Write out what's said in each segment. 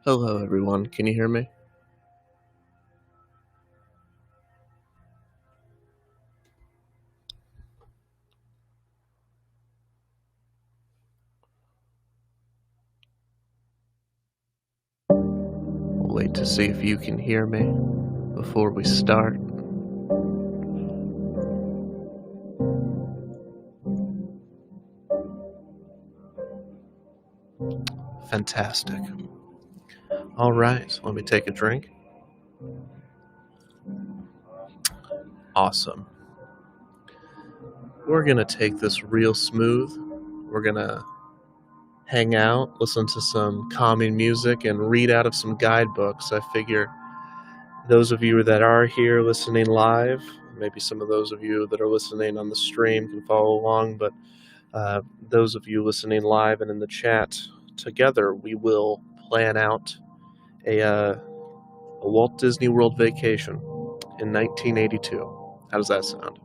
Hello, everyone. Can you hear me? I'll wait to see if you can hear me before we start. Fantastic. All right, let me take a drink. Awesome. We're going to take this real smooth. We're going to hang out, listen to some calming music, and read out of some guidebooks. I figure those of you that are here listening live, maybe some of those of you that are listening on the stream can follow along, but those of you listening live and in the chat, together we will plan out a Walt Disney World vacation in 1982. How does that sound?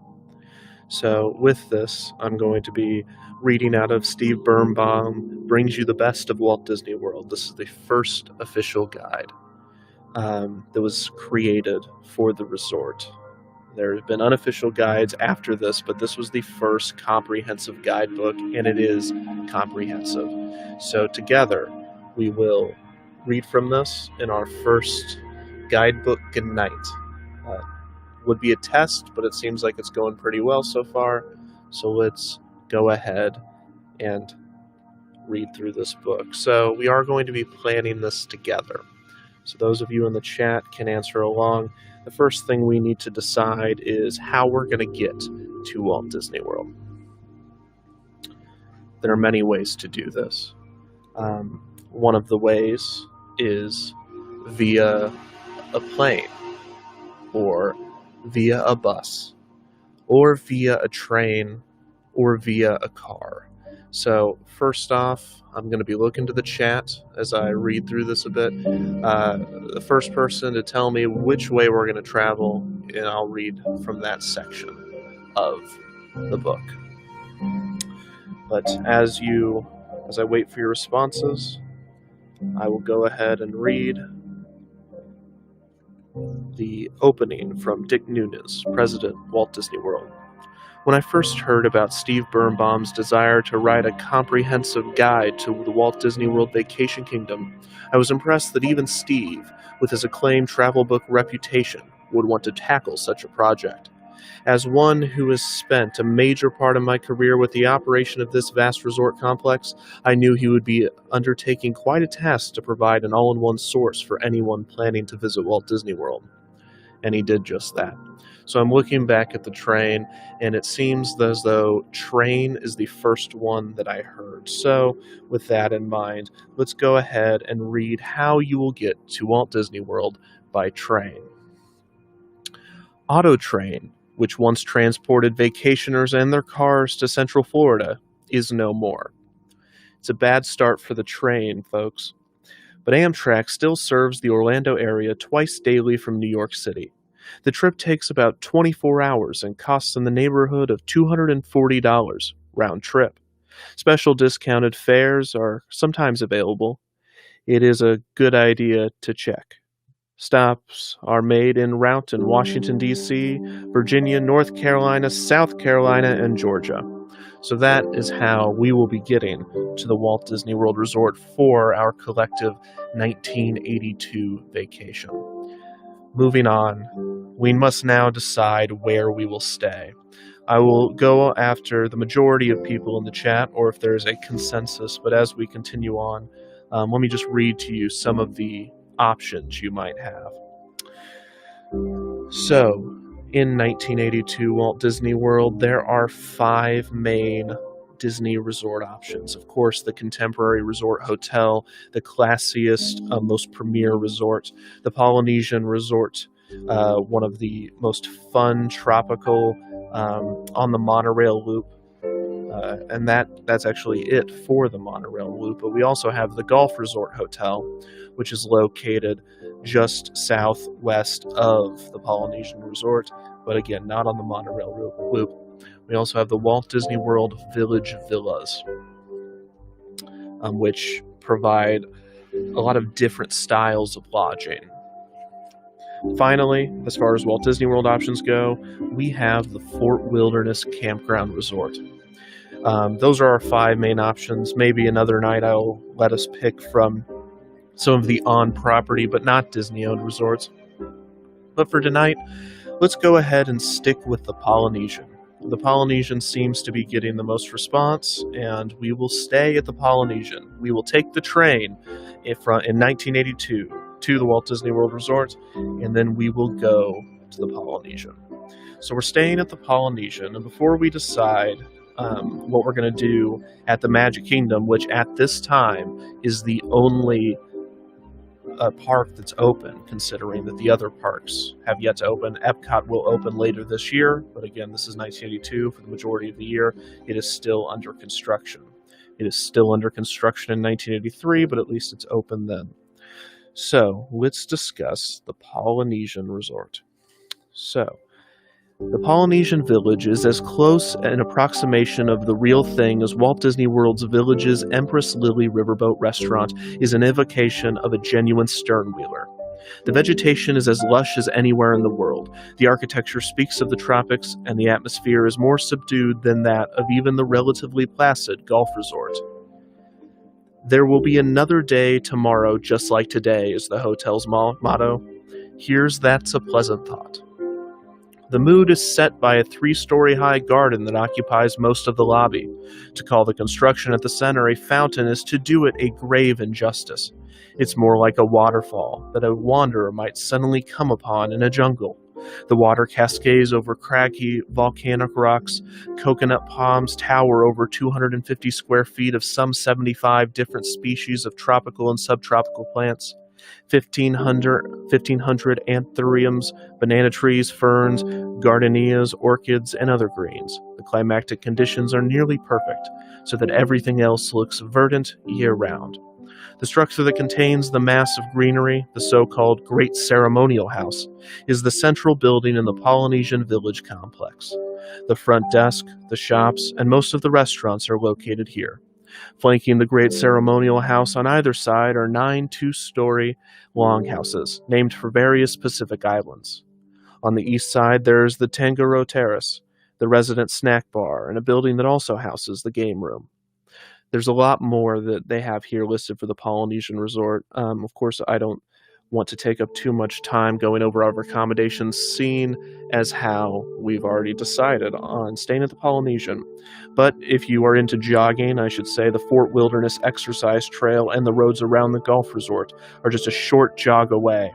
So with this, I'm going to be reading out of Steve Birnbaum, Brings You the Best of Walt Disney World. This is the first official guide that was created for the resort. There have been unofficial guides after this, but this was the first comprehensive guidebook, and it is comprehensive. So together, we will read from this in our first guidebook, Goodnight. Would be a test, but it seems like it's going pretty well so far. So let's go ahead and read through this book. So we are going to be planning this together. So those of you in the chat can answer along. The first thing we need to decide is how we're going to get to Walt Disney World. There are many ways to do this. One of the ways is via a plane, or via a bus, or via a train, or via a car. So first off, I'm going to be looking to the chat as I read through this a bit. The first person to tell me which way we're going to travel, and I'll read from that section of the book. But as I wait for your responses, I will go ahead and read the opening from Dick Nunes, President, Walt Disney World. When I first heard about Steve Birnbaum's desire to write a comprehensive guide to the Walt Disney World Vacation Kingdom, I was impressed that even Steve, with his acclaimed travel book reputation, would want to tackle such a project. As one who has spent a major part of my career with the operation of this vast resort complex, I knew he would be undertaking quite a task to provide an all-in-one source for anyone planning to visit Walt Disney World. And he did just that. So I'm looking back at the train, and it seems as though train is the first one that I heard. So with that in mind, let's go ahead and read how you will get to Walt Disney World by train. Auto Train, which once transported vacationers and their cars to Central Florida, is no more. It's a bad start for the train, folks. But Amtrak still serves the Orlando area twice daily from New York City. The trip takes about 24 hours and costs in the neighborhood of $240 round trip. Special discounted fares are sometimes available. It is a good idea to check. Stops are made en route in Washington, D.C., Virginia, North Carolina, South Carolina, and Georgia. So that is how we will be getting to the Walt Disney World Resort for our collective 1982 vacation. Moving on, we must now decide where we will stay. I will go after the majority of people in the chat, or if there is a consensus, but as we continue on, let me just read to you some of the options you might have. So, in 1982 Walt Disney World, there are 5 main Disney resort options. Of course, the Contemporary Resort Hotel, the classiest, most premier resort, the Polynesian Resort, one of the most fun tropical on the monorail loop. And that's actually it for the monorail loop. But we also have the Golf Resort Hotel, which is located just southwest of the Polynesian Resort, but again, not on the monorail loop. We also have the Walt Disney World Village Villas, which provide a lot of different styles of lodging. Finally, as far as Walt Disney World options go, we have the Fort Wilderness Campground Resort. Those are our 5 main options. Maybe another night I'll let us pick from some of the on-property but not Disney-owned resorts. But for tonight, let's go ahead and stick with the Polynesian. The Polynesian seems to be getting the most response, and we will stay at the Polynesian. We will take the train in 1982 to the Walt Disney World Resort, and then we will go to the Polynesian. So we're staying at the Polynesian, and before we decide what we're going to do at the Magic Kingdom, which at this time is the only park that's open, considering that the other parks have yet to open. Epcot will open later this year, but again, this is 1982 for the majority of the year. It is still under construction. It is still under construction in 1983, but at least it's open then. So let's discuss the Polynesian Resort. So the Polynesian Village is as close an approximation of the real thing as Walt Disney World's Village's Empress Lily Riverboat restaurant is an evocation of a genuine sternwheeler. The vegetation is as lush as anywhere in the world. The architecture speaks of the tropics, and the atmosphere is more subdued than that of even the relatively placid golf resort. There will be another day tomorrow just like today is the hotel's motto. Here's that's a pleasant thought. The mood is set by a 3-story high garden that occupies most of the lobby. To call the construction at the center a fountain is to do it a grave injustice. It's more like a waterfall that a wanderer might suddenly come upon in a jungle. The water cascades over craggy volcanic rocks. Coconut palms tower over 250 square feet of some 75 different species of tropical and subtropical plants. 1,500 anthuriums, banana trees, ferns, gardenias, orchids, and other greens. The climatic conditions are nearly perfect, so that everything else looks verdant year-round. The structure that contains the mass of greenery, the so-called Great Ceremonial House, is the central building in the Polynesian Village complex. The front desk, the shops, and most of the restaurants are located here. Flanking the Great Ceremonial House on either side are 9 2-story longhouses, named for various Pacific islands. On the east side, there's the Tangaroa Terrace, the resident snack bar, and a building that also houses the game room. There's a lot more that they have here listed for the Polynesian Resort. Of course, I don't want to take up too much time going over our accommodations, seeing as how we've already decided on staying at the Polynesian. But if you are into jogging, I should say the Fort Wilderness Exercise Trail and the roads around the golf resort are just a short jog away.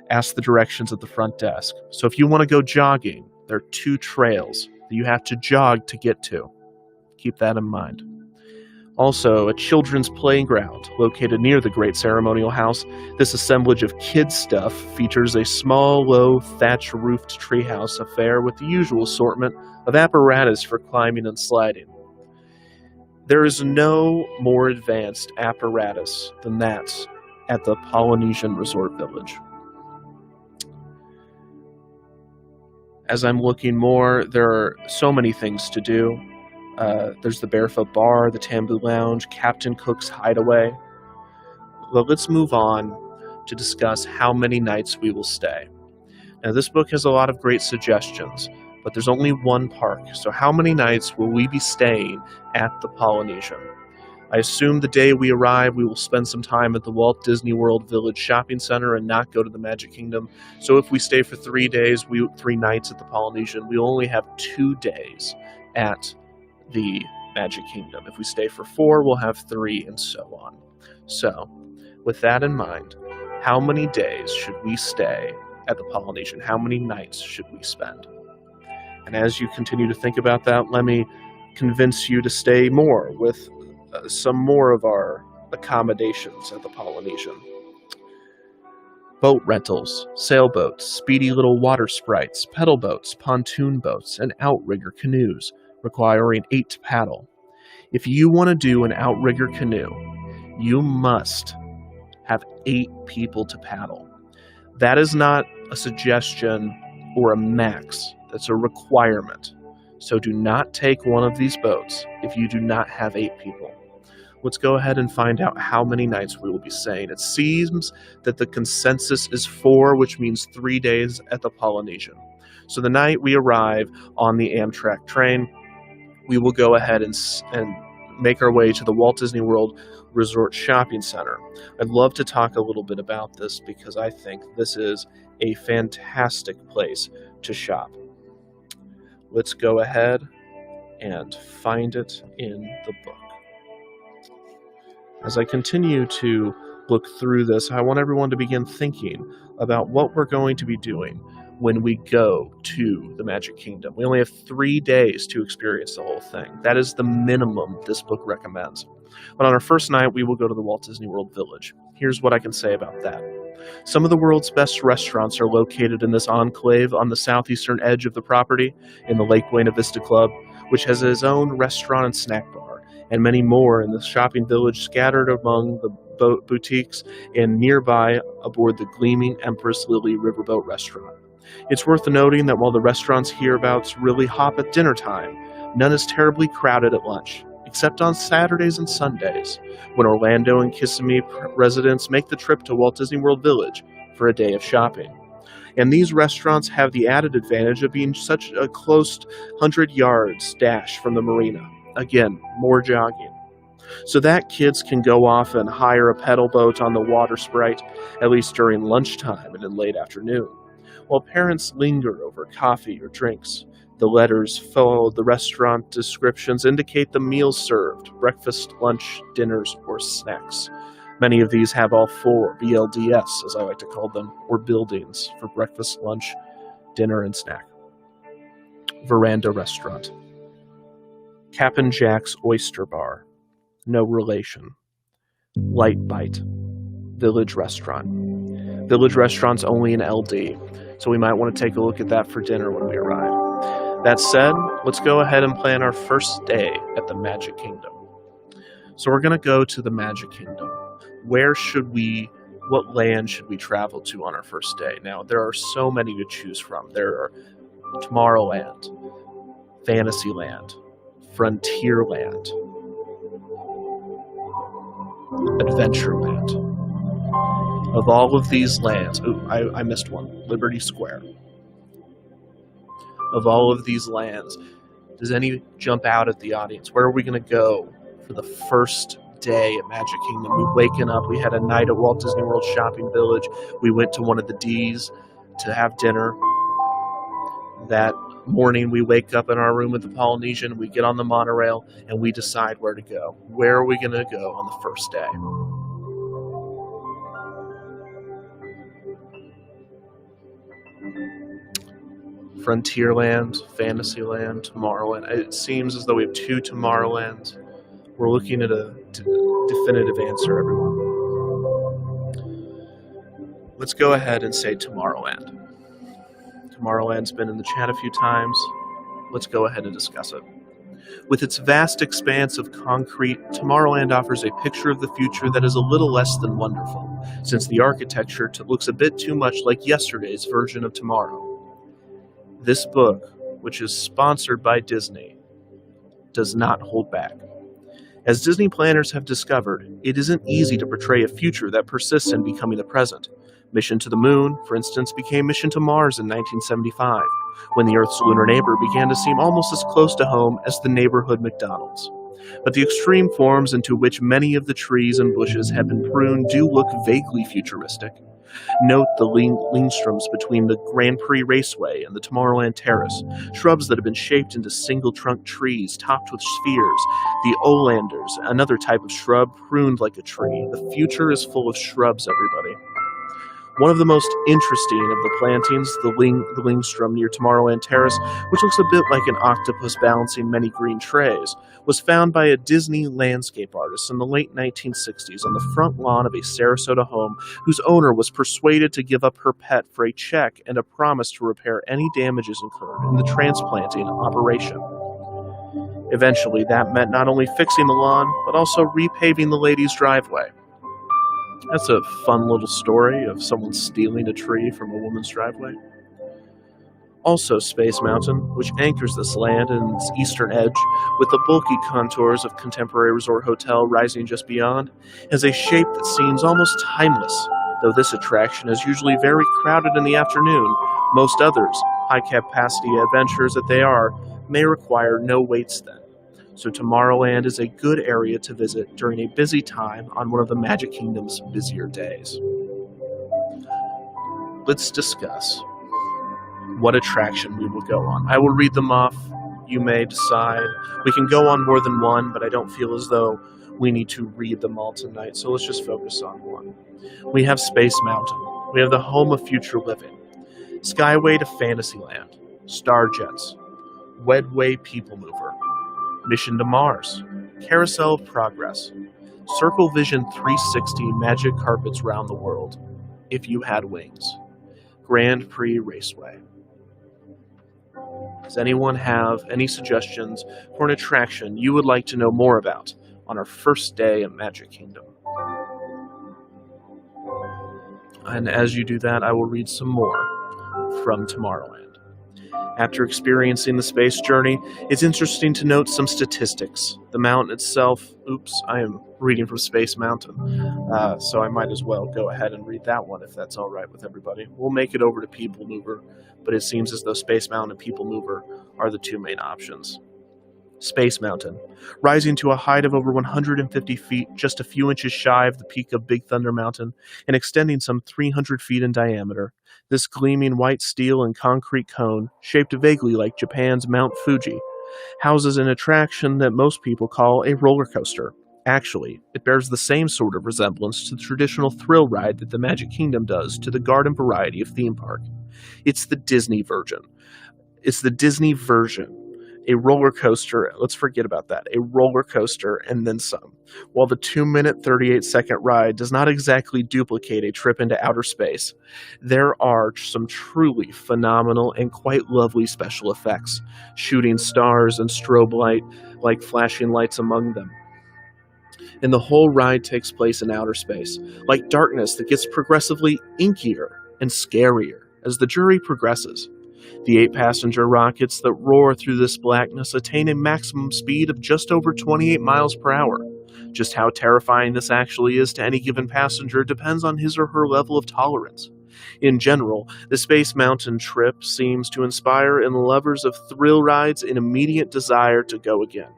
Ask the directions at the front desk. So if you want to go jogging, there are 2 trails that you have to jog to get to. Keep that in mind. Also, a children's playground located near the Great Ceremonial House. This assemblage of kids' stuff features a small, low, thatch-roofed treehouse affair with the usual assortment of apparatus for climbing and sliding. There is no more advanced apparatus than that at the Polynesian Resort Village. As I'm looking more, there are so many things to do. There's the Barefoot Bar, the Tambu Lounge, Captain Cook's Hideaway. Well, let's move on to discuss how many nights we will stay. Now, this book has a lot of great suggestions, but there's only one park, so how many nights will we be staying at the Polynesian? I assume the day we arrive, we will spend some time at the Walt Disney World Village Shopping Center and not go to the Magic Kingdom. So if we stay for 3 days, 3 nights at the Polynesian, we only have 2 days at the Magic Kingdom. If we stay for 4, we'll have 3, and so on. So, with that in mind, how many days should we stay at the Polynesian? How many nights should we spend? And as you continue to think about that, let me convince you to stay more with some more of our accommodations at the Polynesian. Boat rentals, sailboats, speedy little water sprites, pedal boats, pontoon boats, and outrigger canoes, requiring 8 to paddle. If you want to do an outrigger canoe, you must have 8 people to paddle. That is not a suggestion or a max. That's a requirement. So do not take one of these boats if you do not have 8 people. Let's go ahead and find out how many nights we will be staying. It seems that the consensus is 4, which means 3 days at the Polynesian. So the night we arrive on the Amtrak train, we will go ahead and make our way to the Walt Disney World Resort Shopping Center. I'd love to talk a little bit about this because I think this is a fantastic place to shop. Let's go ahead and find it in the book. As I continue to look through this, I want everyone to begin thinking about what we're going to be doing when we go to the Magic Kingdom. We only have 3 days to experience the whole thing. That is the minimum this book recommends. But on our first night, we will go to the Walt Disney World Village. Here's what I can say about that. Some of the world's best restaurants are located in this enclave on the southeastern edge of the property in the Lake Buena Vista Club, which has its own restaurant and snack bar, and many more in the shopping village scattered among the boutiques and nearby aboard the gleaming Empress Lily Riverboat restaurant. It's worth noting that while the restaurants hereabouts really hop at dinner time, none is terribly crowded at lunch, except on Saturdays and Sundays, when Orlando and Kissimmee residents make the trip to Walt Disney World Village for a day of shopping. And these restaurants have the added advantage of being such a close 100 yards dash from the marina. Again, more jogging. So that kids can go off and hire a pedal boat on the Water Sprite, at least during lunchtime and in late afternoon, while parents linger over coffee or drinks. The letters followed the restaurant descriptions indicate the meals served, breakfast, lunch, dinners, or snacks. Many of these have all 4 BLDS, as I like to call them, or buildings for breakfast, lunch, dinner, and snack. Veranda Restaurant. Cap'n Jack's Oyster Bar. No relation. Light Bite. Village Restaurant. Village Restaurant's only in LD, so we might want to take a look at that for dinner when we arrive. That said, let's go ahead and plan our first day at the Magic Kingdom. So we're going to go to the Magic Kingdom. What land should we travel to on our first day? Now, there are so many to choose from. There are Tomorrowland, Fantasyland, Frontierland, Adventureland. Of all of these lands, I missed one, Liberty Square. Of all of these lands, does any jump out at the audience? Where are we going to go for the first day at Magic Kingdom? We waken up, we had a night at Walt Disney World Shopping Village. We went to one of the D's to have dinner. That morning, we wake up in our room at the Polynesian, we get on the monorail, and we decide where to go. Where are we going to go on the first day? Frontierland, Fantasyland, Tomorrowland. It seems as though we have 2 Tomorrowlands. We're looking at a definitive answer, everyone. Let's go ahead and say Tomorrowland. Tomorrowland's been in the chat a few times. Let's go ahead and discuss it. With its vast expanse of concrete, Tomorrowland offers a picture of the future that is a little less than wonderful, since the architecture looks a bit too much like yesterday's version of tomorrow. This book, which is sponsored by Disney, does not hold back. As Disney planners have discovered, it isn't easy to portray a future that persists in becoming the present. Mission to the Moon, for instance, became Mission to Mars in 1975, when the Earth's lunar neighbor began to seem almost as close to home as the neighborhood McDonald's. But the extreme forms into which many of the trees and bushes have been pruned do look vaguely futuristic. Note the Lingstroms between the Grand Prix Raceway and the Tomorrowland Terrace, shrubs that have been shaped into single-trunk trees topped with spheres, the Olanders, another type of shrub pruned like a tree. The future is full of shrubs, everybody. One of the most interesting of the plantings, the Lingstrom near Tomorrowland Terrace, which looks a bit like an octopus balancing many green trays, was found by a Disney landscape artist in the late 1960s on the front lawn of a Sarasota home whose owner was persuaded to give up her pet for a check and a promise to repair any damages incurred in the transplanting operation. Eventually, that meant not only fixing the lawn, but also repaving the lady's driveway. That's a fun little story of someone stealing a tree from a woman's driveway. Also, Space Mountain, which anchors this land in its eastern edge, with the bulky contours of contemporary resort hotel rising just beyond, has a shape that seems almost timeless. Though this attraction is usually very crowded in the afternoon, most others, high-capacity adventures that they are, may require no waits then. So Tomorrowland is a good area to visit during a busy time on one of the Magic Kingdom's busier days. Let's discuss what attraction we will go on. I will read them off. You may decide. We can go on more than one, but I don't feel as though we need to read them all tonight, so let's just focus on one. We have Space Mountain. We have the home of future living. Skyway to Fantasyland. Starjets. Wedway People Mover. Mission to Mars. Carousel of Progress. Circle Vision 360 Magic Carpets Round the World. If You Had Wings. Grand Prix Raceway. Does anyone have any suggestions for an attraction you would like to know more about on our first day at Magic Kingdom? And as you do that, I will read some more from Tomorrowland. After experiencing the space journey, it's interesting to note some statistics. The mountain itself, I am reading from Space Mountain, so I might as well go ahead and read that one if that's all right with everybody. We'll make it over to People Mover, but it seems as though Space Mountain and People Mover are the two main options. Space Mountain, rising to a height of over 150 feet, just a few inches shy of the peak of Big Thunder Mountain, and extending some 300 feet in diameter. This gleaming white steel and concrete cone, shaped vaguely like Japan's Mount Fuji, houses an attraction that most people call a roller coaster. Actually, it bears the same sort of resemblance to the traditional thrill ride that the Magic Kingdom does to the garden variety of theme park. It's the Disney version. A roller coaster, let's forget about that, a roller coaster and then some. While the 2-minute 38-second ride does not exactly duplicate a trip into outer space, there are some truly phenomenal and quite lovely special effects, shooting stars and strobe light like flashing lights among them. And the whole ride takes place in outer space, like darkness that gets progressively inkier and scarier as the journey progresses. The 8-passenger rockets that roar through this blackness attain a maximum speed of just over 28 miles per hour. Just how terrifying this actually is to any given passenger depends on his or her level of tolerance. In general, the Space Mountain trip seems to inspire in lovers of thrill rides an immediate desire to go again.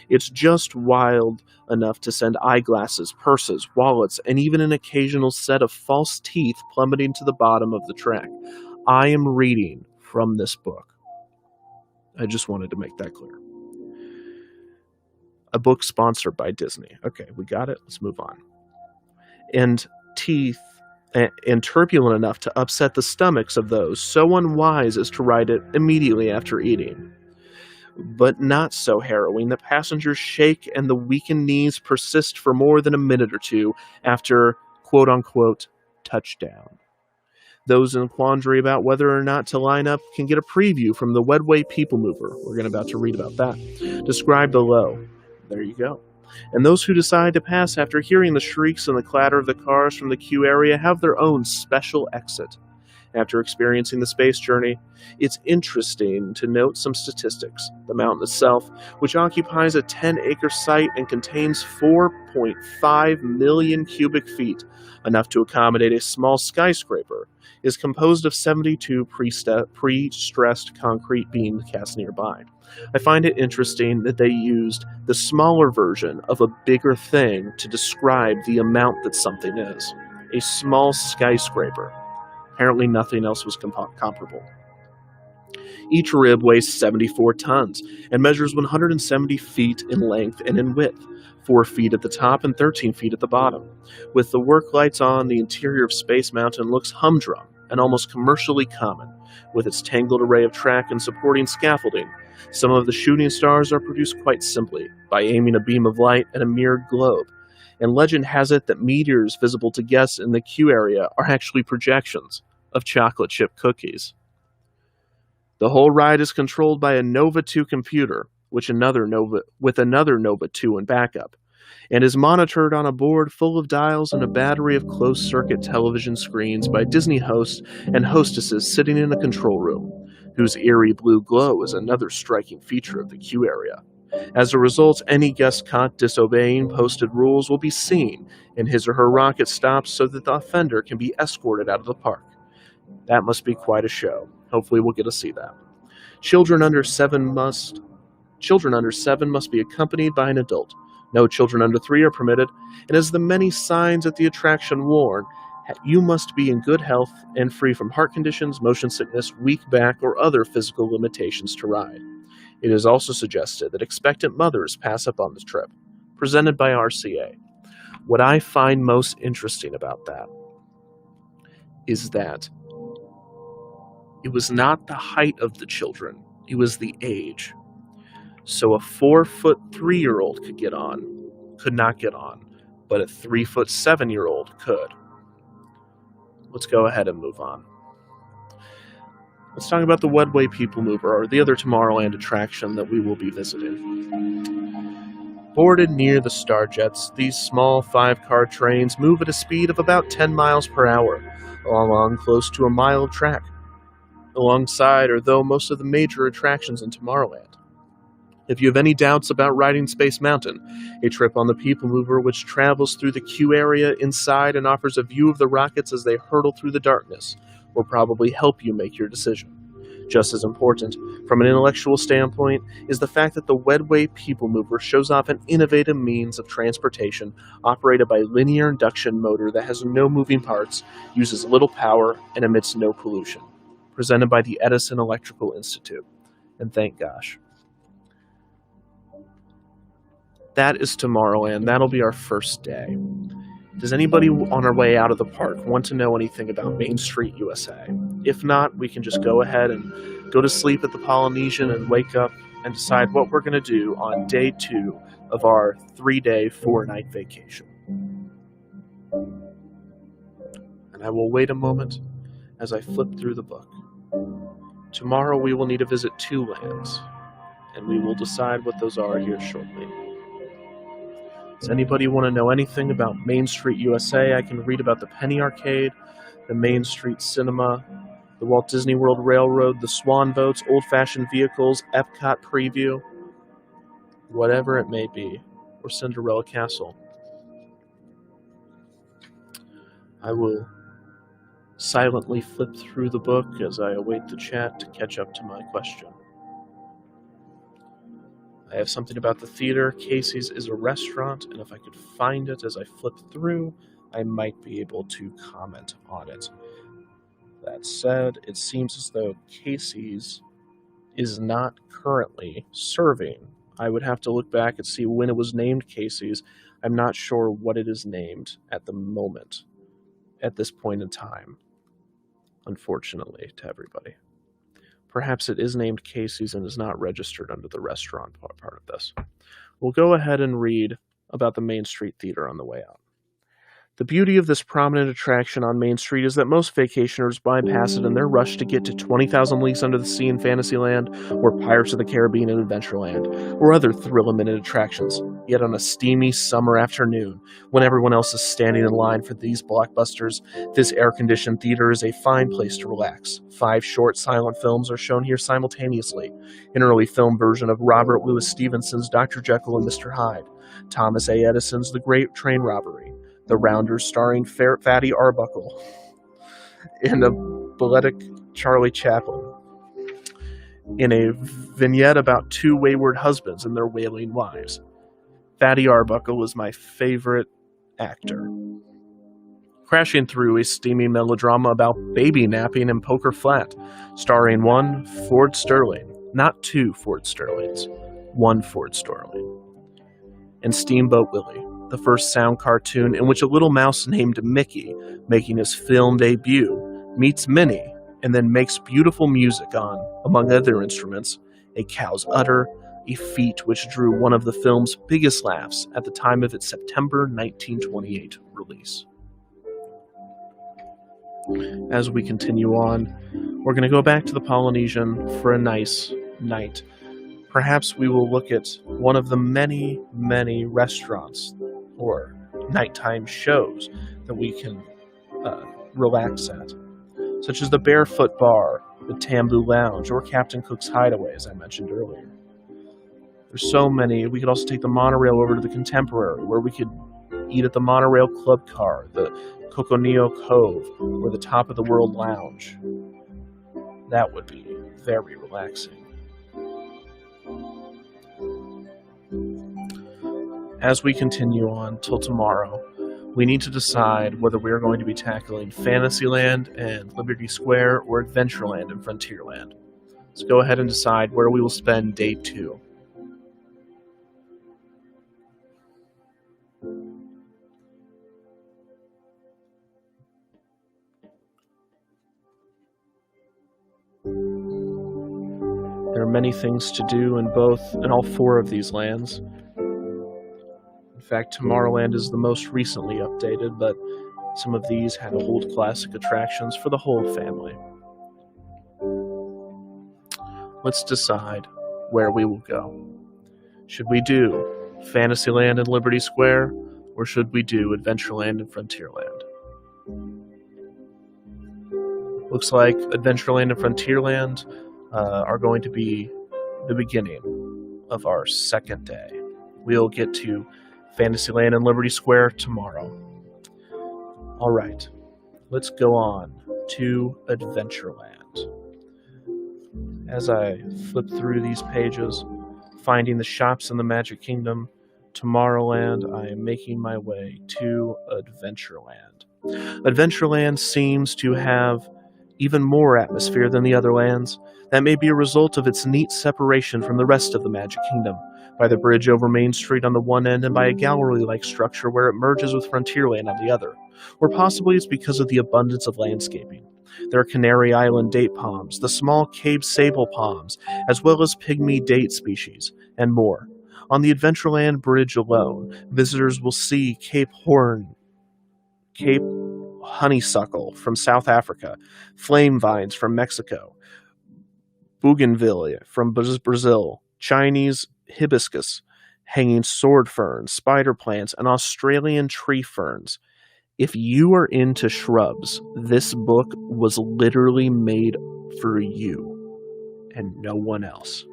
It's just wild enough to send eyeglasses, purses, wallets, and even an occasional set of false teeth plummeting to the bottom of the track. I am reading from this book. I just wanted to make that clear. A book sponsored by Disney. Okay, we got it. Let's move on. And teeth and turbulent enough to upset the stomachs of those so unwise as to ride it immediately after eating. But not so harrowing that passengers shake and the weakened knees persist for more than a minute or two after quote-unquote touchdown. Those in quandary about whether or not to line up can get a preview from the Wedway People Mover. We're about to read about that. Described below. There you go. And those who decide to pass after hearing the shrieks and the clatter of the cars from the queue area have their own special exit. After experiencing the space journey, it's interesting to note some statistics. The mountain itself, which occupies a 10-acre site and contains 4.5 million cubic feet, enough to accommodate a small skyscraper, is composed of 72 pre-stressed concrete beams cast nearby. I find it interesting that they used the smaller version of a bigger thing to describe the amount that something is. A small skyscraper. Apparently nothing else was comparable. Each rib weighs 74 tons and measures 170 feet in length and in width, 4 feet at the top and 13 feet at the bottom. With the work lights on, the interior of Space Mountain looks humdrum and almost commercially common. With its tangled array of track and supporting scaffolding, some of the shooting stars are produced quite simply, by aiming a beam of light at a mirrored globe. And legend has it that meteors visible to guests in the queue area are actually projections of chocolate chip cookies. The whole ride is controlled by a Nova 2 computer, with another Nova 2 in backup, and is monitored on a board full of dials and a battery of closed-circuit television screens by Disney hosts and hostesses sitting in a control room. whose eerie blue glow is another striking feature of the queue area. As a result, any guest caught disobeying posted rules will be seen, and his or her rocket stopped so that the offender can be escorted out of the park. That must be quite a show. Hopefully we'll get to see that. Children under 7 must be accompanied by an adult. No children under 3 are permitted, and as the many signs at the attraction warn, you must be in good health and free from heart conditions, motion sickness, weak back, or other physical limitations to ride. It is also suggested that expectant mothers pass up on this trip. Presented by RCA. What I find most interesting about that is that it was not the height of the children, it was the age. So a 4'3" could not get on, but a 3'7" could. Let's go ahead and move on. Let's talk about the Wedway People Mover, or the other Tomorrowland attraction that we will be visiting. Boarded near the Starjets, these small 5-car trains move at a speed of about 10 miles per hour, along close to a mile of track. Alongside are, though, most of the major attractions in Tomorrowland. If you have any doubts about riding Space Mountain, a trip on the People Mover, which travels through the queue area inside and offers a view of the rockets as they hurtle through the darkness, will probably help you make your decision. Just as important, from an intellectual standpoint, is the fact that the Wedway People Mover shows off an innovative means of transportation operated by linear induction motor that has no moving parts, uses little power, and emits no pollution. Presented by the Edison Electrical Institute. And thank gosh. That is Tomorrowland. That'll be our first day. Does anybody on our way out of the park want to know anything about Main Street USA? If not, we can just go ahead and go to sleep at the Polynesian and wake up and decide what we're going to do on day 2 of our 3-day, 4-night vacation. And I will wait a moment as I flip through the book. Tomorrow we will need to visit 2 lands, and we will decide what those are here shortly. Does anybody want to know anything about Main Street USA? I can read about the Penny Arcade, the Main Street Cinema, the Walt Disney World Railroad, the Swan Boats, old-fashioned vehicles, Epcot preview, whatever it may be, or Cinderella Castle. I will silently flip through the book as I await the chat to catch up to my question. I have something about the theater. Casey's is a restaurant, and if I could find it as I flip through, I might be able to comment on it. That said, it seems as though Casey's is not currently serving. I would have to look back and see when it was named Casey's. I'm not sure what it is named at the moment, at this point in time, unfortunately, to everybody. Perhaps it is named Casey's and is not registered under the restaurant part of this. We'll go ahead and read about the Main Street Theater on the way out. The beauty of this prominent attraction on Main Street is that most vacationers bypass it in their rush to get to 20,000 Leagues Under the Sea in Fantasyland, or Pirates of the Caribbean in Adventureland, or other thrill-a-minute attractions. Yet on a steamy summer afternoon, when everyone else is standing in line for these blockbusters, this air-conditioned theater is a fine place to relax. 5 short silent films are shown here simultaneously. An early film version of Robert Louis Stevenson's Dr. Jekyll and Mr. Hyde, Thomas A. Edison's The Great Train Robbery, The Rounders starring Fatty Arbuckle, and a balletic Charlie Chaplin, in a vignette about 2 wayward husbands and their wailing wives. Fatty Arbuckle was my favorite actor. Crashing through a steamy melodrama about baby napping in Poker Flat, starring 1 Ford Sterling, not 2 Ford Sterlings, 1 Ford Sterling, and Steamboat Willie, the first sound cartoon in which a little mouse named Mickey, making his film debut, meets Minnie and then makes beautiful music on, among other instruments, a cow's udder, a feat which drew one of the film's biggest laughs at the time of its September 1928 release. As we continue on, we're going to go back to the Polynesian for a nice night. Perhaps we will look at one of the many, many restaurants or nighttime shows that we can relax at, such as the Barefoot Bar, the Tambu Lounge, or Captain Cook's Hideaway, as I mentioned earlier. There's so many. We could also take the monorail over to the Contemporary, where we could eat at the Monorail Club Car, the Coconino Cove, or the Top of the World Lounge. That would be very relaxing. As we continue on till tomorrow, we need to decide whether we are going to be tackling Fantasyland and Liberty Square or Adventureland and Frontierland. Let's go ahead and decide where we will spend day 2. There are many things to do in all 4 of these lands. In fact, Tomorrowland is the most recently updated, but some of these had old classic attractions for the whole family. Let's decide where we will go. Should we do Fantasyland and Liberty Square, or should we do Adventureland and Frontierland? Looks like Adventureland and Frontierland are going to be the beginning of our second day. We'll get to Fantasyland and Liberty Square tomorrow. All right, let's go on to Adventureland. As I flip through these pages, finding the shops in the Magic Kingdom, Tomorrowland, I am making my way to Adventureland. Adventureland seems to have even more atmosphere than the other lands. That may be a result of its neat separation from the rest of the Magic Kingdom, by the bridge over Main Street on the one end and by a gallery-like structure where it merges with Frontierland on the other. Or possibly it's because of the abundance of landscaping. There are Canary Island date palms, the small Cape sable palms, as well as pygmy date species, and more. On the Adventureland Bridge alone, visitors will see Cape honeysuckle from South Africa, flame vines from Mexico, bougainvillea from Brazil, Chinese hibiscus, hanging sword ferns, spider plants, and Australian tree ferns. If you are into shrubs, this book was literally made for you and no one else.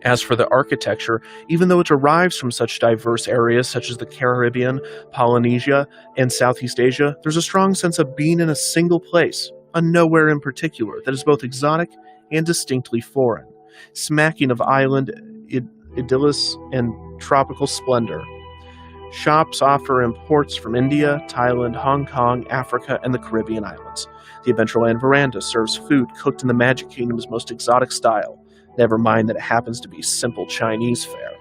As for the architecture, even though it derives from such diverse areas such as the Caribbean, Polynesia, and Southeast Asia, there's a strong sense of being in a single place, a nowhere in particular, that is both exotic and distinctly foreign, smacking of island idyllis and tropical splendor. Shops offer imports from India, Thailand, Hong Kong, Africa, and the Caribbean islands. The Adventureland Veranda serves food cooked in the Magic Kingdom's most exotic style, never mind that it happens to be simple Chinese fare.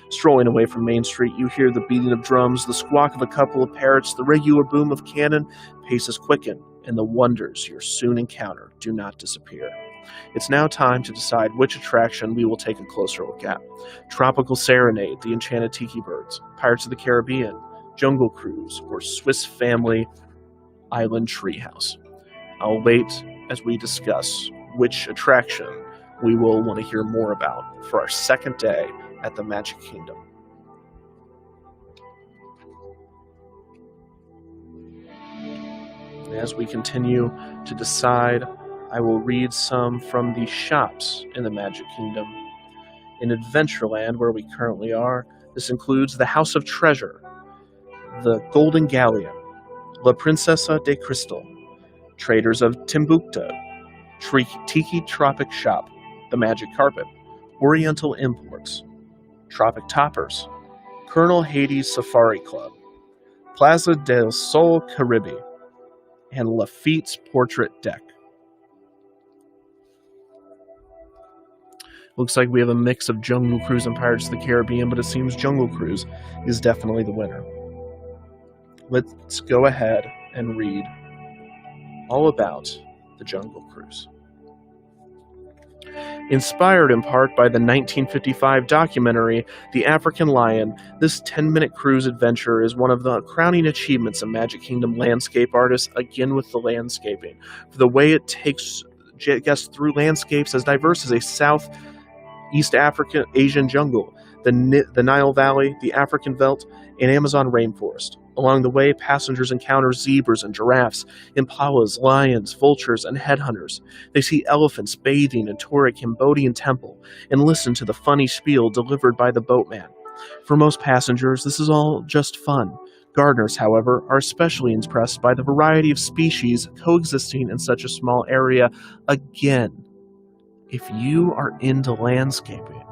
Strolling away from Main Street, you hear the beating of drums, the squawk of a couple of parrots, the regular boom of cannon. Paces quicken, and the wonders you'll soon encounter do not disappear. It's now time to decide which attraction we will take a closer look at. Tropical Serenade, the Enchanted Tiki Birds, Pirates of the Caribbean, Jungle Cruise, or Swiss Family Island Treehouse. I'll wait as we discuss which attraction we will want to hear more about for our second day at the Magic Kingdom. As we continue to decide, I will read some from the shops in the Magic Kingdom. In Adventureland, where we currently are, this includes the House of Treasure, the Golden Galleon, La Princesa de Cristal, Traders of Timbuktu, Tiki Tropic Shop, the Magic Carpet, Oriental Imports, Tropic Toppers, Colonel Hades Safari Club, Plaza del Sol Caribe, and Lafitte's Portrait Deck. Looks like we have a mix of Jungle Cruise and Pirates of the Caribbean, but it seems Jungle Cruise is definitely the winner. Let's go ahead and read all about the Jungle Cruise. Inspired in part by the 1955 documentary The African Lion, this 10-minute cruise adventure is one of the crowning achievements of Magic Kingdom landscape artists, again with the landscaping. For the way it takes guests through landscapes as diverse as a Southeast Asian jungle, the Nile Valley, the African veldt, and Amazon rainforest. Along the way, passengers encounter zebras and giraffes, impalas, lions, vultures, and headhunters. They see elephants bathing in Torah Cambodian temple and listen to the funny spiel delivered by the boatman. For most passengers, this is all just fun. Gardeners, however, are especially impressed by the variety of species coexisting in such a small area. Again, if you are into landscaping,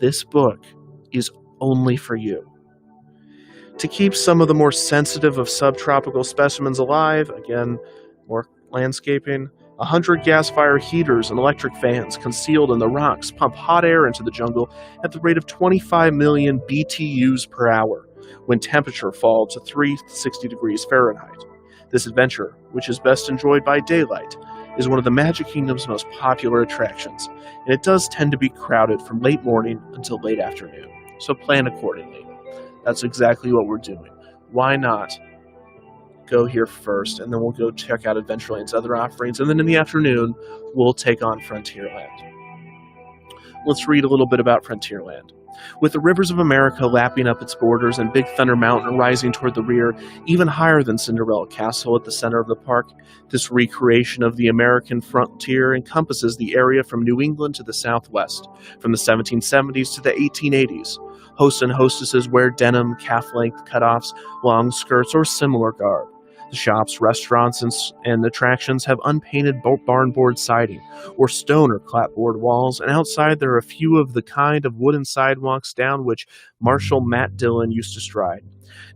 this book is only for you. To keep some of the more sensitive of subtropical specimens alive, again, more landscaping, 100 gas-fire heaters and electric fans concealed in the rocks pump hot air into the jungle at the rate of 25 million BTUs per hour, when temperature falls to 360 degrees Fahrenheit. This adventure, which is best enjoyed by daylight, is one of the Magic Kingdom's most popular attractions, and it does tend to be crowded from late morning until late afternoon, so plan accordingly. That's exactly what we're doing. Why not go here first, and then we'll go check out Adventureland's other offerings, and then in the afternoon, we'll take on Frontierland. Let's read a little bit about Frontierland. With the rivers of America lapping up its borders and Big Thunder Mountain rising toward the rear, even higher than Cinderella Castle at the center of the park, this recreation of the American frontier encompasses the area from New England to the Southwest, from the 1770s to the 1880s. Hosts and hostesses wear denim, calf-length cutoffs, long skirts, or similar garb. The shops, restaurants, and attractions have unpainted barnboard siding, or stone or clapboard walls, and outside there are a few of the kind of wooden sidewalks down which Marshal Matt Dillon used to stride.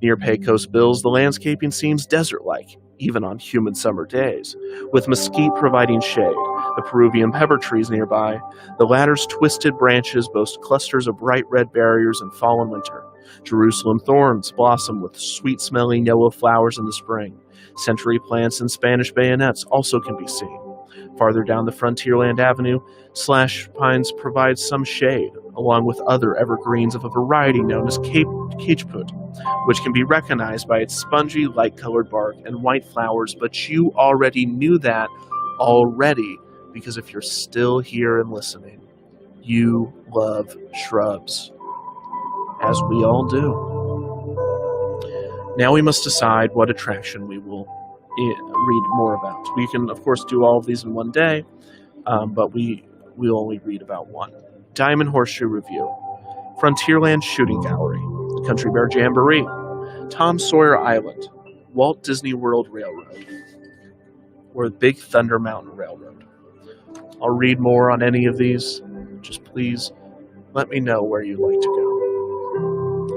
Near Pecos Bills, the landscaping seems desert-like, even on humid summer days, with mesquite providing shade, the Peruvian pepper trees nearby. The latter's twisted branches boast clusters of bright red berries in fall and winter. Jerusalem thorns blossom with sweet-smelling yellow flowers in the spring. Century plants and Spanish bayonets also can be seen. Farther down the Frontierland Avenue, slash pines provide some shade, along with other evergreens of a variety known as cageput, which can be recognized by its spongy, light-colored bark and white flowers, but you already knew that already, because if you're still here and listening, you love shrubs, as we all do. Now we must decide what attraction we will read more about. We can, of course, do all of these in one day, but we'll only read about one. Diamond Horseshoe Review, Frontierland Shooting Gallery, the Country Bear Jamboree, Tom Sawyer Island, Walt Disney World Railroad, or the Big Thunder Mountain Railroad. I'll read more on any of these. Just please let me know where you'd like to go.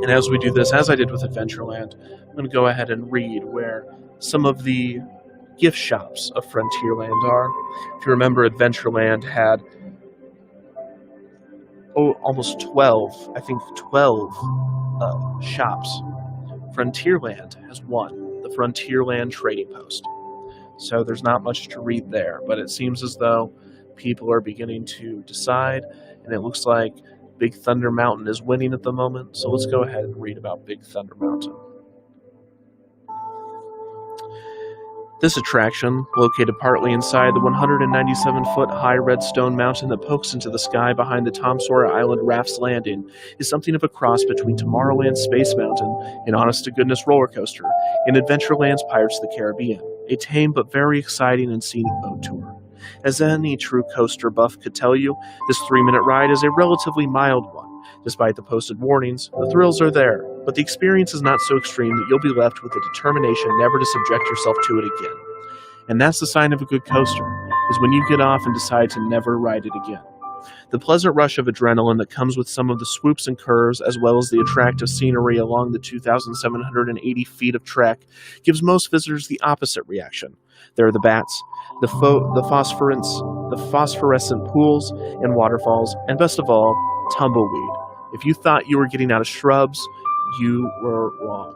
And as we do this, as I did with Adventureland, I'm going to go ahead and read where some of the gift shops of Frontierland are. If you remember, Adventureland had almost 12 shops. Frontierland has one, the Frontierland Trading Post. So there's not much to read there, but it seems as though people are beginning to decide, and it looks like Big Thunder Mountain is winning at the moment, so let's go ahead and read about Big Thunder Mountain. This attraction, located partly inside the 197-foot high red stone mountain that pokes into the sky behind the Tom Sawyer Island Raft's Landing, is something of a cross between Tomorrowland Space Mountain, an honest-to-goodness roller coaster, and Adventureland's Pirates of the Caribbean, a tame but very exciting and scenic boat tour. As any true coaster buff could tell you, this 3-minute ride is a relatively mild one. Despite the posted warnings, the thrills are there, but the experience is not so extreme that you'll be left with the determination never to subject yourself to it again. And that's the sign of a good coaster, is when you get off and decide to never ride it again. The pleasant rush of adrenaline that comes with some of the swoops and curves, as well as the attractive scenery along the 2,780 feet of trek, gives most visitors the opposite reaction. There are the bats, the phosphorescent pools and waterfalls, and best of all, tumbleweed. If you thought you were getting out of shrubs, you were wrong.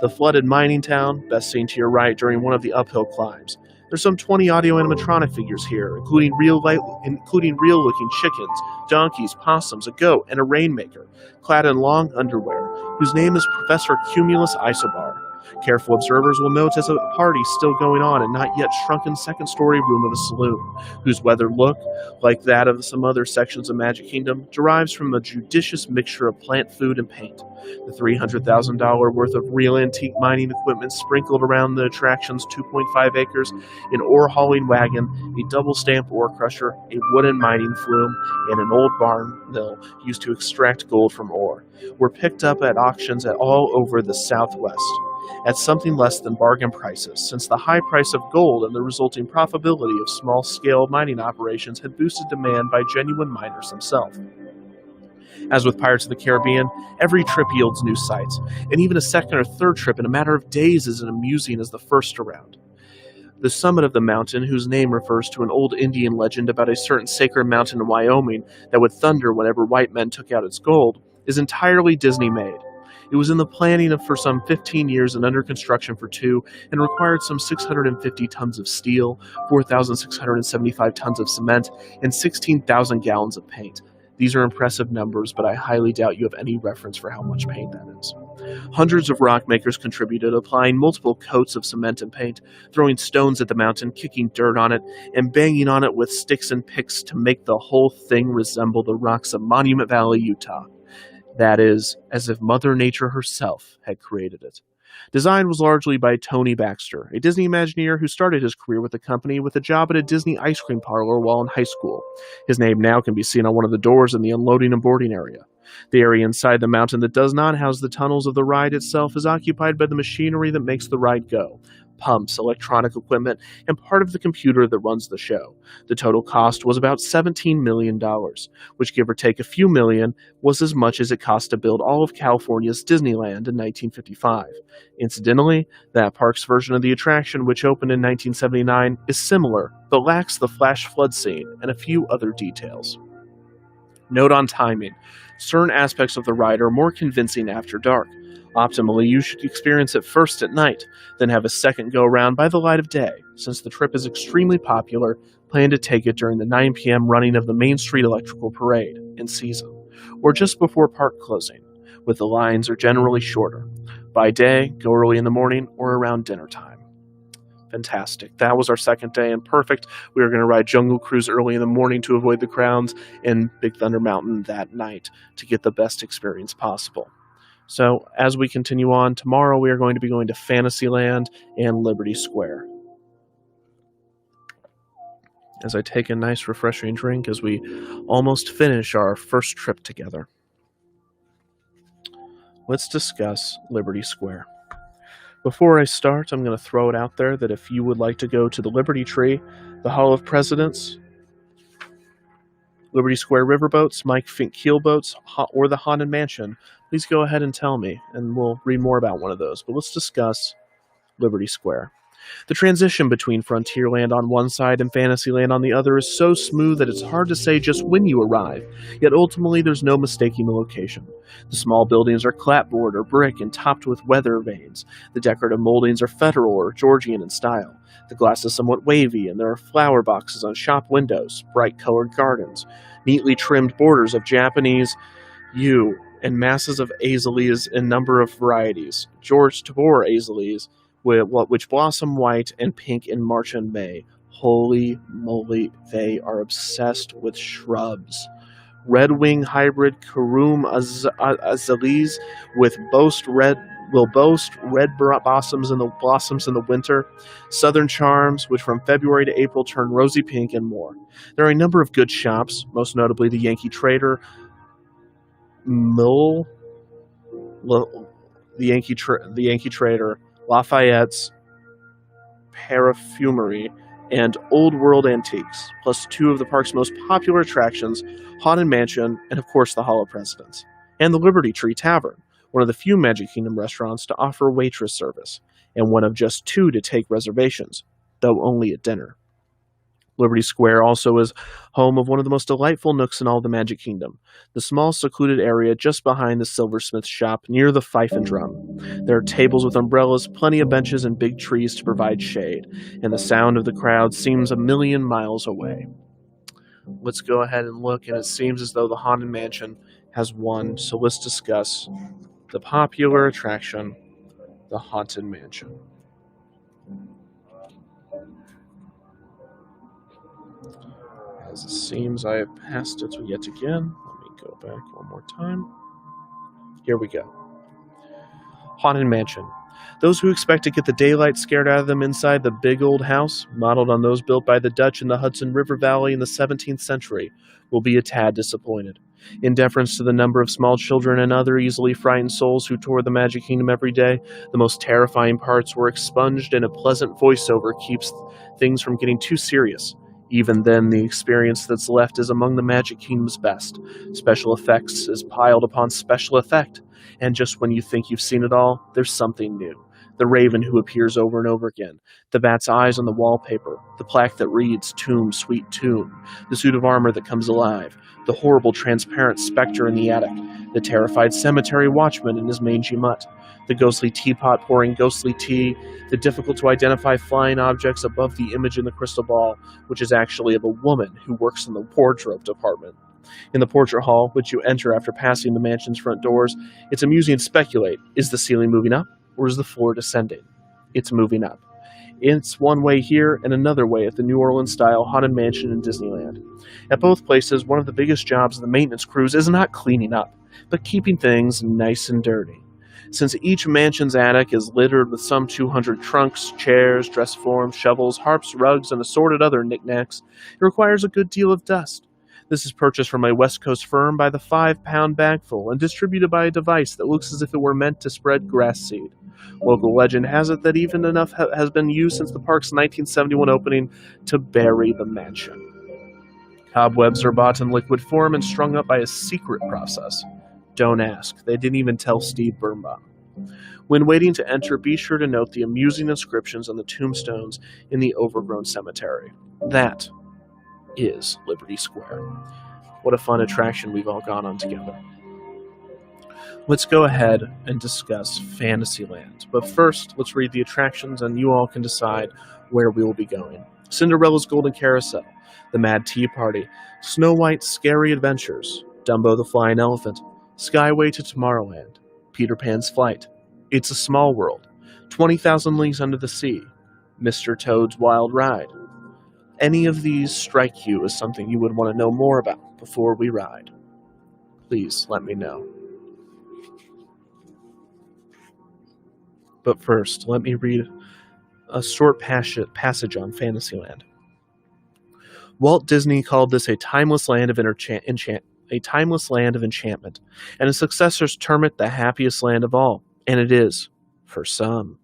The flooded mining town, best seen to your right during one of the uphill climbs. There's some 20 audio animatronic figures here, including real-looking chickens, donkeys, possums, a goat, and a rainmaker, clad in long underwear, whose name is Professor Cumulus Isobar. Careful observers will notice a party still going on and not yet shrunken second-story room of a saloon, whose weathered look, like that of some other sections of Magic Kingdom, derives from a judicious mixture of plant food and paint. The $300,000 worth of real antique mining equipment sprinkled around the attraction's 2.5 acres, an ore-hauling wagon, a double-stamped ore crusher, a wooden mining flume, and an old barn mill used to extract gold from ore, were picked up at auctions all over the Southwest at something less than bargain prices, since the high price of gold and the resulting profitability of small-scale mining operations had boosted demand by genuine miners themselves. As with Pirates of the Caribbean, every trip yields new sights, and even a second or third trip in a matter of days is as amusing as the first around. The summit of the mountain, whose name refers to an old Indian legend about a certain sacred mountain in Wyoming that would thunder whenever white men took out its gold, is entirely Disney-made. It was in the planning for some 15 years and under construction for 2, and required some 650 tons of steel, 4,675 tons of cement, and 16,000 gallons of paint. These are impressive numbers, but I highly doubt you have any reference for how much paint that is. Hundreds of rock makers contributed, applying multiple coats of cement and paint, throwing stones at the mountain, kicking dirt on it, and banging on it with sticks and picks to make the whole thing resemble the rocks of Monument Valley, Utah. That is, as if Mother Nature herself had created it. Design was largely by Tony Baxter, a Disney Imagineer who started his career with the company with a job at a Disney ice cream parlor while in high school. His name now can be seen on one of the doors in the unloading and boarding area. The area inside the mountain that does not house the tunnels of the ride itself is occupied by the machinery that makes the ride go. Pumps, electronic equipment, and part of the computer that runs the show. The total cost was about $17 million, which, give or take a few million, was as much as it cost to build all of California's Disneyland in 1955. Incidentally, that park's version of the attraction, which opened in 1979, is similar, but lacks the flash flood scene and a few other details. Note on timing. Certain aspects of the ride are more convincing after dark. Optimally, you should experience it first at night, then have a second go-around by the light of day. Since the trip is extremely popular, plan to take it during the 9 p.m. running of the Main Street Electrical Parade, in season, or just before park closing, with the lines are generally shorter. By day, go early in the morning or around dinner time. Fantastic. That was our second day, and perfect. We were going to ride Jungle Cruise early in the morning to avoid the crowds, and Big Thunder Mountain that night to get the best experience possible. So, as we continue on, tomorrow we are going to be going to Fantasyland and Liberty Square. As I take a nice refreshing drink as we almost finish our first trip together. Let's discuss Liberty Square. Before I start, I'm going to throw it out there that if you would like to go to the Liberty Tree, the Hall of Presidents, Liberty Square riverboats, Mike Fink keelboats, or the Haunted Mansion, please go ahead and tell me, and we'll read more about one of those. But let's discuss Liberty Square. The transition between Frontierland on one side and Fantasyland on the other is so smooth that it's hard to say just when you arrive, yet ultimately there's no mistaking the location. The small buildings are clapboard or brick and topped with weather vanes. The decorative moldings are Federal or Georgian in style. The glass is somewhat wavy, and there are flower boxes on shop windows, bright-colored gardens, neatly trimmed borders of Japanese yew, and masses of azaleas in number of varieties. George Tabor azaleas, which blossom white and pink in March and May. Holy moly, they are obsessed with shrubs. Red wing hybrid Karum azaleas will boast red blossoms in the winter. Southern charms, which from February to April turn rosy pink, and more. There are a number of good shops, most notably the Yankee Trader, the Yankee Trader, Lafayette's Perfumery, and Old World Antiques, plus two of the park's most popular attractions, Haunted Mansion, and of course the Hall of Presidents, and the Liberty Tree Tavern, one of the few Magic Kingdom restaurants to offer waitress service, and one of just two to take reservations, though only at dinner. Liberty Square also is home of one of the most delightful nooks in all the Magic Kingdom, the small secluded area just behind the silversmith shop near the Fife and Drum. There are tables with umbrellas, plenty of benches, and big trees to provide shade, and the sound of the crowd seems a million miles away. Let's go ahead and look, and it seems as though the Haunted Mansion has won, so let's discuss the popular attraction, the Haunted Mansion. As it seems I have passed it yet again. Let me go back one more time. Here we go. Haunted Mansion. Those who expect to get the daylight scared out of them inside the big old house, modeled on those built by the Dutch in the Hudson River Valley in the 17th century, will be a tad disappointed. In deference to the number of small children and other easily frightened souls who tour the Magic Kingdom every day, the most terrifying parts were expunged, and a pleasant voiceover keeps things from getting too serious. Even then, the experience that's left is among the Magic Kingdom's best. Special effects is piled upon special effect, and just when you think you've seen it all, there's something new. The raven who appears over and over again, the bat's eyes on the wallpaper, the plaque that reads, "Tomb, sweet tomb," the suit of armor that comes alive, the horrible transparent specter in the attic, the terrified cemetery watchman in his mangy mutt, the ghostly teapot pouring ghostly tea, the difficult-to-identify flying objects above the image in the crystal ball, which is actually of a woman who works in the wardrobe department. In the portrait hall, which you enter after passing the mansion's front doors, it's amusing to speculate, is the ceiling moving up, or is the floor descending? It's moving up. It's one way here and another way at the New Orleans-style Haunted Mansion in Disneyland. At both places, one of the biggest jobs of the maintenance crews is not cleaning up, but keeping things nice and dirty. Since each mansion's attic is littered with some 200 trunks, chairs, dress forms, shovels, harps, rugs, and assorted other knickknacks, it requires a good deal of dust. This is purchased from a West Coast firm by the 5-pound bagful and distributed by a device that looks as if it were meant to spread grass seed. Local legend has it that even enough has been used since the park's 1971 opening to bury the mansion. Cobwebs are bought in liquid form and strung up by a secret process. Don't ask. They didn't even tell Steve Birnbaum. When waiting to enter, be sure to note the amusing inscriptions on the tombstones in the overgrown cemetery. That is Liberty Square. What a fun attraction we've all gone on together. Let's go ahead and discuss Fantasyland. But first, let's read the attractions and you all can decide where we will be going. Cinderella's Golden Carousel, The Mad Tea Party, Snow White's Scary Adventures, Dumbo the Flying Elephant, Skyway to Tomorrowland, Peter Pan's Flight, It's a Small World, 20,000 Leagues Under the Sea, Mr. Toad's Wild Ride. Any of these strike you as something you would want to know more about before we ride? Please let me know. But first, let me read a short passage on Fantasyland. Walt Disney called this a timeless land of enchantment, and his successors term it the happiest land of all, and it is, for some.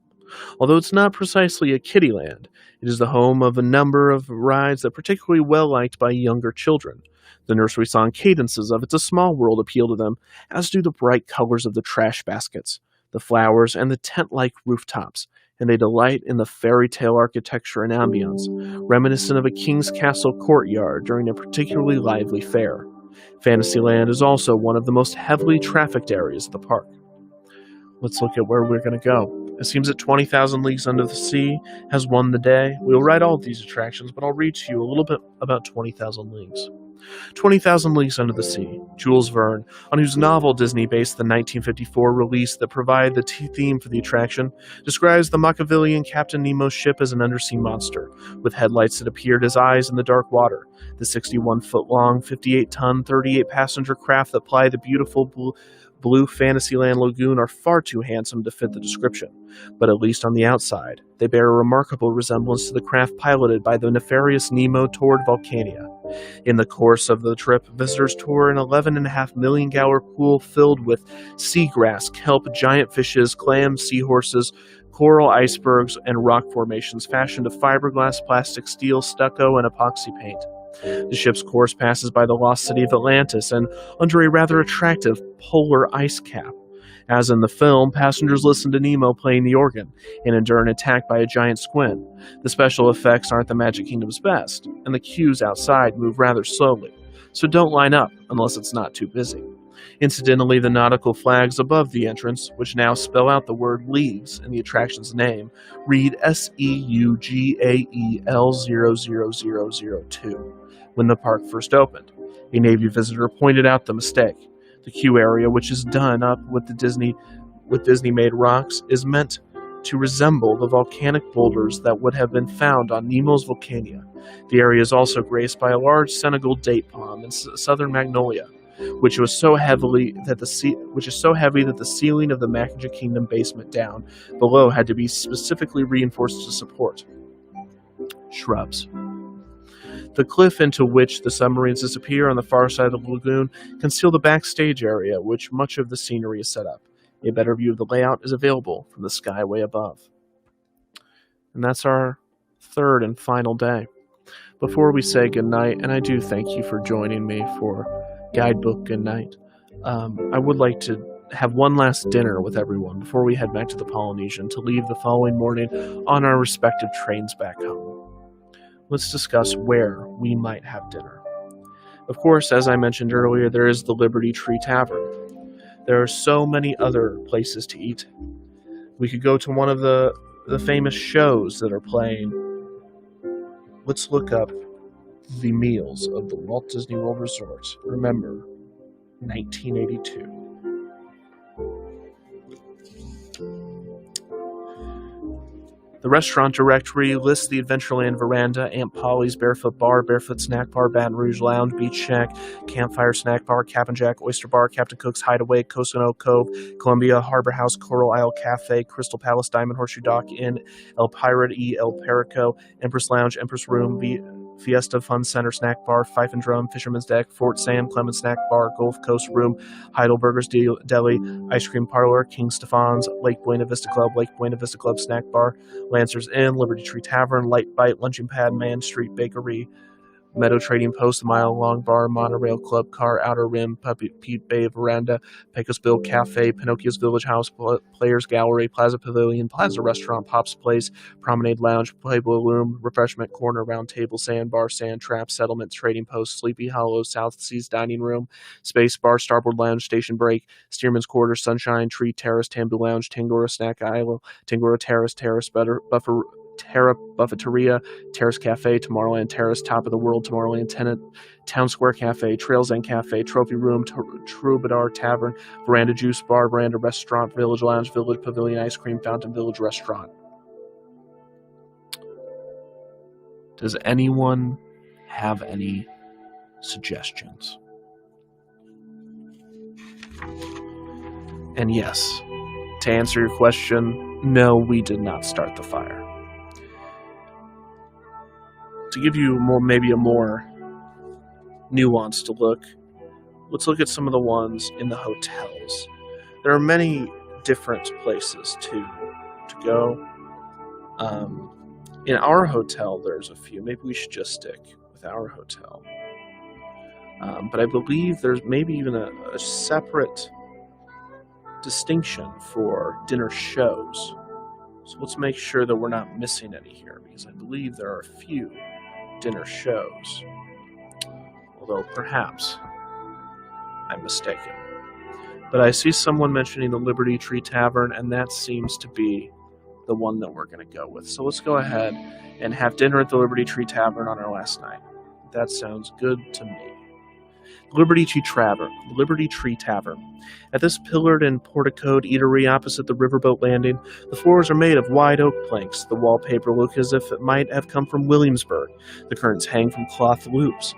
Although it's not precisely a kiddie land, it is the home of a number of rides that are particularly well liked by younger children. The nursery song cadences of It's a Small World appeal to them, as do the bright colors of the trash baskets, the flowers, and the tent-like rooftops, and they delight in the fairy tale architecture and ambience, reminiscent of a king's castle courtyard during a particularly lively fair. Fantasyland is also one of the most heavily trafficked areas of the park. Let's look at where we're going to go. It seems that 20,000 Leagues Under the Sea has won the day. We'll ride all of these attractions, but I'll read to you a little bit about 20,000 Leagues. 20,000 Leagues Under the Sea. Jules Verne, on whose novel Disney based the 1954 release that provided the theme for the attraction, describes the Machiavellian Captain Nemo's ship as an undersea monster, with headlights that appeared as eyes in the dark water. The 61-foot-long, 58-ton, 38-passenger craft that ply the beautiful blue Fantasyland Lagoon are far too handsome to fit the description, but at least on the outside, they bear a remarkable resemblance to the craft piloted by the nefarious Nemo toward Vulcania. In the course of the trip, visitors tour an 11.5 million gallon pool filled with seagrass, kelp, giant fishes, clams, seahorses, coral icebergs, and rock formations fashioned of fiberglass, plastic, steel, stucco, and epoxy paint. The ship's course passes by the lost city of Atlantis and under a rather attractive polar ice cap. As in the film, passengers listen to Nemo playing the organ and endure an attack by a giant squid. The special effects aren't the Magic Kingdom's best, and the queues outside move rather slowly, so don't line up unless it's not too busy. Incidentally, the nautical flags above the entrance, which now spell out the word Leagues in the attraction's name, read SEUGAEL00002 when the park first opened. A Navy visitor pointed out the mistake. The queue area, which is done up with Disney-made rocks, is meant to resemble the volcanic boulders that would have been found on Nemo's Volcania. The area is also graced by a large Senegal date palm and southern magnolia, which is so heavy that the ceiling of the Magic Kingdom basement down below had to be specifically reinforced to support. Shrubs. The cliff into which the submarines disappear on the far side of the lagoon conceal the backstage area, which much of the scenery is set up. A better view of the layout is available from the skyway above. And that's our third and final day. Before we say goodnight, and I do thank you for joining me for Guidebook Goodnight, I would like to have one last dinner with everyone before we head back to the Polynesian to leave the following morning on our respective trains back home. Let's discuss where we might have dinner. Of course, as I mentioned earlier, there is the Liberty Tree Tavern. There are so many other places to eat. We could go to one of the famous shows that are playing. Let's look up the meals of the Walt Disney World Resort. Remember, 1982. The restaurant directory lists the Adventureland Veranda, Aunt Polly's Barefoot Bar, Barefoot Snack Bar, Baton Rouge Lounge, Beach Shack, Campfire Snack Bar, Cap'n Jack Oyster Bar, Captain Cook's Hideaway, Coconut Cove, Columbia, Harbor House, Coral Isle Cafe, Crystal Palace, Diamond Horseshoe Dock Inn, El Pirate E, El Perico, Empress Lounge, Empress Room, Fiesta Fun Center Snack Bar, Fife and Drum, Fisherman's Deck, Fort Sam, Clemens Snack Bar, Gulf Coast Room, Heidelberger's Deli, Ice Cream Parlor, King Stefan's, Lake Buena Vista Club Snack Bar, Lancer's Inn, Liberty Tree Tavern, Light Bite, Luncheon Pad, Man Street Bakery, Meadow Trading Post, Mile Long Bar, Monorail Club Car, Outer Rim, Pete Bay Veranda, Pecos Bill Cafe, Pinocchio's Village House, Players Gallery, Plaza Pavilion, Plaza Restaurant, Pop's Place, Promenade Lounge, Playboy Room, Refreshment Corner, Round Table, Sandbar, Sand Trap, Settlement, Trading Post, Sleepy Hollow, South Seas Dining Room, Space Bar, Starboard Lounge, Station Break, Steerman's Quarters, Sunshine, Tree Terrace, Tambu Lounge, Tangora Snack Isle, Tangora Terrace, Buffer, Terra Buffeteria, Terrace Cafe, Tomorrowland Terrace, Top of the World, Tomorrowland Tenant, Town Square Cafe, Trails End Cafe, Trophy Room, Troubadour Tavern, Veranda Juice Bar, Veranda Restaurant, Village Lounge, Village Pavilion Ice Cream Fountain, Village Restaurant. Does anyone have any suggestions? And yes, to answer your question, no, we did not start the fire. To give you maybe a more nuanced look, let's look at some of the ones in the hotels. There are many different places to go. In our hotel, there's a few. Maybe we should just stick with our hotel. But I believe there's maybe even a separate distinction for dinner shows. So let's make sure that we're not missing any here, because I believe there are a few dinner shows. Although perhaps I'm mistaken. But I see someone mentioning the Liberty Tree Tavern, and that seems to be the one that we're going to go with. So let's go ahead and have dinner at the Liberty Tree Tavern on our last night. That sounds good to me. Liberty Tree Tavern. At this pillared and porticoed eatery opposite the riverboat landing, the floors are made of wide oak planks. The wallpaper look as if it might have come from Williamsburg. The curtains hang from cloth loops,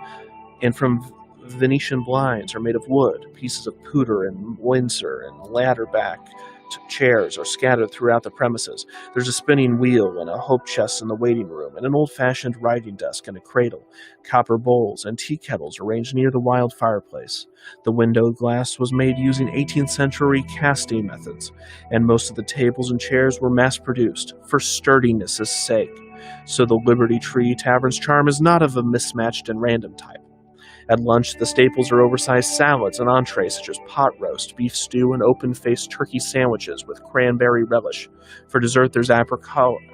and from Venetian blinds are made of wood. Pieces of pewter and Windsor and ladder-back chairs are scattered throughout the premises. There's a spinning wheel and a hope chest in the waiting room, and an old-fashioned writing desk and a cradle, copper bowls and tea kettles arranged near the wild fireplace. The window glass was made using 18th century casting methods, and most of the tables and chairs were mass-produced for sturdiness' sake. So the Liberty Tree Tavern's charm is not of a mismatched and random type. At lunch, the staples are oversized salads and entrees such as pot roast, beef stew, and open-faced turkey sandwiches with cranberry relish. For dessert, there's apple cobbler,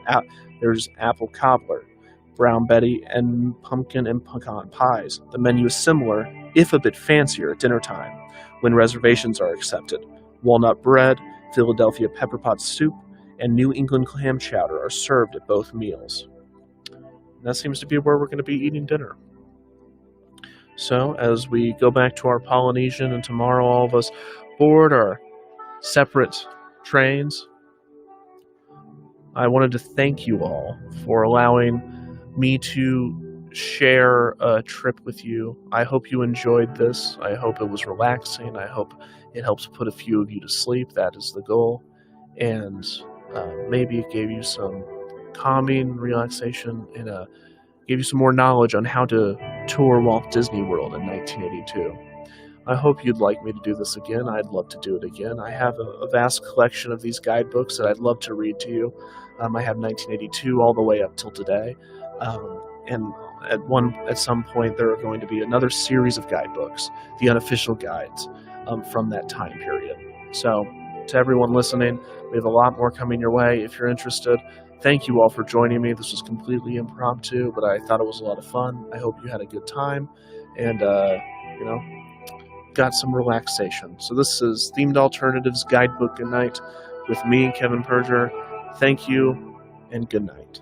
brown betty, and pumpkin and pecan pies. The menu is similar, if a bit fancier, at dinner time, when reservations are accepted. Walnut bread, Philadelphia pepper pot soup, and New England clam chowder are served at both meals. And that seems to be where we're going to be eating dinner. So, as we go back to our Polynesian, and tomorrow all of us board our separate trains, I wanted to thank you all for allowing me to share a trip with you. I hope you enjoyed this. I hope it was relaxing. I hope it helps put a few of you to sleep. That is the goal. And maybe it gave you some calming relaxation and gave you some more knowledge on how to tour Walt Disney World in 1982. I hope you'd like me to do this again. I'd love to do it again. I have a vast collection of these guidebooks that I'd love to read to you. I have 1982 all the way up till today. And at some point there are going to be another series of guidebooks, the unofficial guides from that time period. So to everyone listening, we have a lot more coming your way. If you're interested, thank you all for joining me. This was completely impromptu, but I thought it was a lot of fun. I hope you had a good time and, got some relaxation. So this is Themed Alternatives Guidebook Goodnight with me, Kevin Perjurer. Thank you and good night.